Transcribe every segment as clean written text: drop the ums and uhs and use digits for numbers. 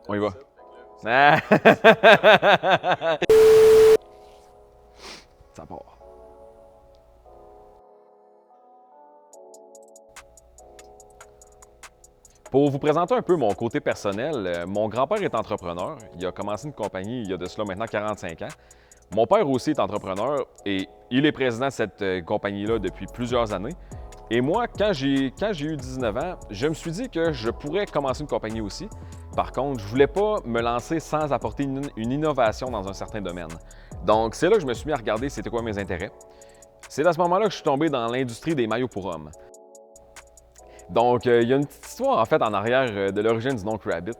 On y va. Ah. Ça part. Pour vous présenter un peu mon côté personnel, mon grand-père est entrepreneur. Il a commencé une compagnie il y a de cela maintenant 45 ans. Mon père aussi est entrepreneur et il est président de cette compagnie-là depuis plusieurs années. Et moi, quand j'ai eu 19 ans, je me suis dit que je pourrais commencer une compagnie aussi. Par contre, je ne voulais pas me lancer sans apporter une innovation dans un certain domaine. Donc, c'est là que je me suis mis à regarder c'était quoi mes intérêts. C'est à ce moment-là que je suis tombé dans l'industrie des maillots pour hommes. Donc, il y a une petite histoire en fait en arrière de l'origine du nom Crabbit.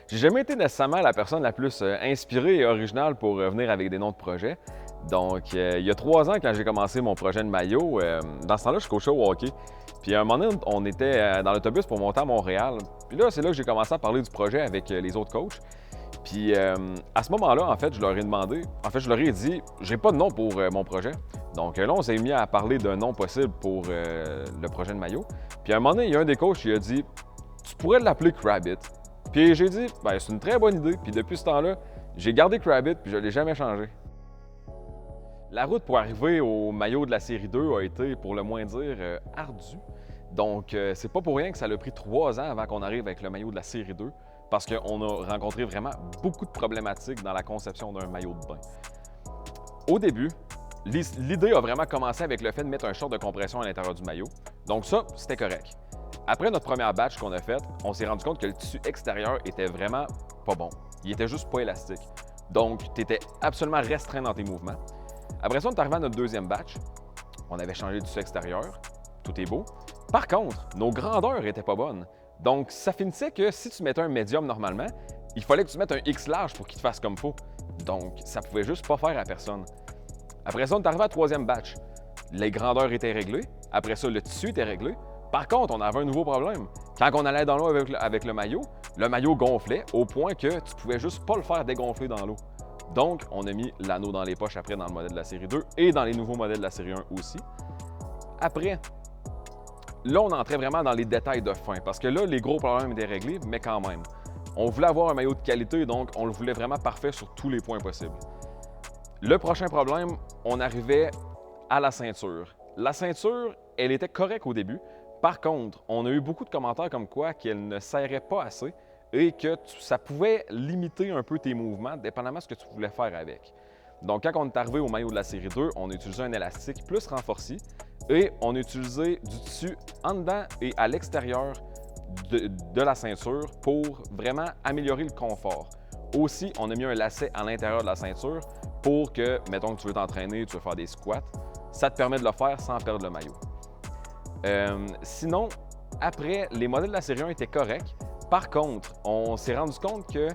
J'ai jamais été nécessairement la personne la plus inspirée et originale pour venir avec des noms de projets. Donc, il y a 3 ans, quand j'ai commencé mon projet de maillot, dans ce temps-là, je coachais au hockey. Puis à un moment donné, on était dans l'autobus pour monter à Montréal. Puis là, c'est là que j'ai commencé à parler du projet avec les autres coachs. Puis à ce moment-là, en fait, je leur ai demandé, je leur ai dit, j'ai pas de nom pour mon projet. Donc là, on s'est mis à parler d'un nom possible pour le projet de maillot. Puis à un moment donné, il y a un des coachs qui a dit, tu pourrais l'appeler Crabbit. Puis j'ai dit, ben c'est une très bonne idée. Puis depuis ce temps-là, j'ai gardé Crabbit puis je l'ai jamais changé. La route pour arriver au maillot de la série 2 a été, pour le moins dire, ardue. Donc, c'est pas pour rien que ça a pris 3 ans avant qu'on arrive avec le maillot de la série 2, parce qu'on a rencontré vraiment beaucoup de problématiques dans la conception d'un maillot de bain. Au début, l'idée a vraiment commencé avec le fait de mettre un short de compression à l'intérieur du maillot. Donc ça, c'était correct. Après notre première batch qu'on a faite, on s'est rendu compte que le tissu extérieur était vraiment pas bon. Il était juste pas élastique. Donc, tu étais absolument restreint dans tes mouvements. Après ça, on est arrivé à notre deuxième batch. On avait changé le tissu extérieur. Tout est beau. Par contre, nos grandeurs n'étaient pas bonnes. Donc, ça finissait que si tu mettais un médium normalement, il fallait que tu mettes un X large pour qu'il te fasse comme faut. Donc, ça pouvait juste pas faire à personne. Après ça, on est arrivé à la troisième batch. Les grandeurs étaient réglées. Après ça, le tissu était réglé. Par contre, on avait un nouveau problème. Quand on allait dans l'eau avec le maillot gonflait au point que tu pouvais juste pas le faire dégonfler dans l'eau. Donc, on a mis l'anneau dans les poches après dans le modèle de la série 2 et dans les nouveaux modèles de la série 1 aussi. Après, là, on entrait vraiment dans les détails de fin parce que là, les gros problèmes étaient réglés, mais quand même. On voulait avoir un maillot de qualité, donc on le voulait vraiment parfait sur tous les points possibles. Le prochain problème, on arrivait à la ceinture. La ceinture, elle était correcte au début. Par contre, on a eu beaucoup de commentaires comme quoi qu'elle ne serrait pas assez et que ça pouvait limiter un peu tes mouvements, dépendamment de ce que tu voulais faire avec. Donc, quand on est arrivé au maillot de la série 2, on a utilisé un élastique plus renforcé et on a utilisé du tissu en dedans et à l'extérieur de la ceinture pour vraiment améliorer le confort. Aussi, on a mis un lacet à l'intérieur de la ceinture pour que, mettons que tu veux t'entraîner, tu veux faire des squats, ça te permet de le faire sans perdre le maillot. Sinon, après, les modèles de la série 1 étaient corrects. Par contre, on s'est rendu compte que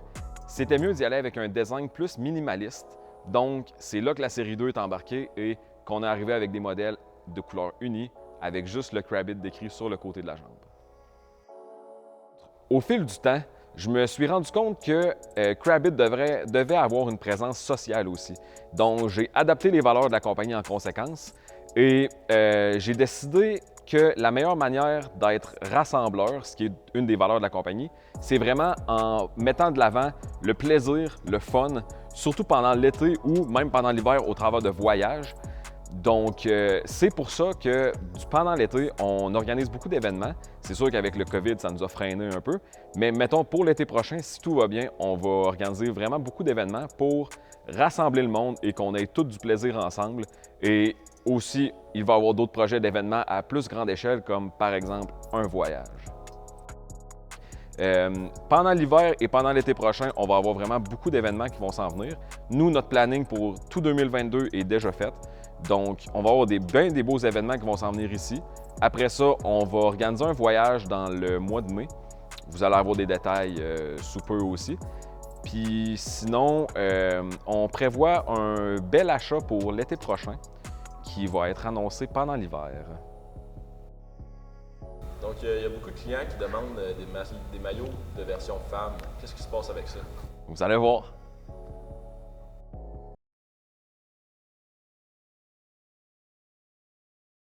c'était mieux d'y aller avec un design plus minimaliste. Donc, c'est là que la série 2 est embarquée et qu'on est arrivé avec des modèles de couleur unie avec juste le Crabbit décrit sur le côté de la jambe. Au fil du temps, je me suis rendu compte que Crabbit devait avoir une présence sociale aussi. Donc, j'ai adapté les valeurs de la compagnie en conséquence et j'ai décidé que la meilleure manière d'être rassembleur, ce qui est une des valeurs de la compagnie, c'est vraiment en mettant de l'avant le plaisir, le fun, surtout pendant l'été ou même pendant l'hiver au travers de voyages. Donc, c'est pour ça que pendant l'été, on organise beaucoup d'événements. C'est sûr qu'avec le COVID, ça nous a freiné un peu. Mais mettons, pour l'été prochain, si tout va bien, on va organiser vraiment beaucoup d'événements pour rassembler le monde et qu'on ait tout du plaisir ensemble. Et aussi, il va y avoir d'autres projets d'événements à plus grande échelle, comme par exemple un voyage. Pendant l'hiver et pendant l'été prochain, on va avoir vraiment beaucoup d'événements qui vont s'en venir. Nous, notre planning pour tout 2022 est déjà fait. Donc, on va avoir bien des beaux événements qui vont s'en venir ici. Après ça, on va organiser un voyage dans le mois de mai. Vous allez avoir des détails sous peu aussi. Puis sinon, on prévoit un bel achat pour l'été prochain qui va être annoncé pendant l'hiver. Donc, il y a beaucoup de clients qui demandent des maillots de version femme. Qu'est-ce qui se passe avec ça? Vous allez voir.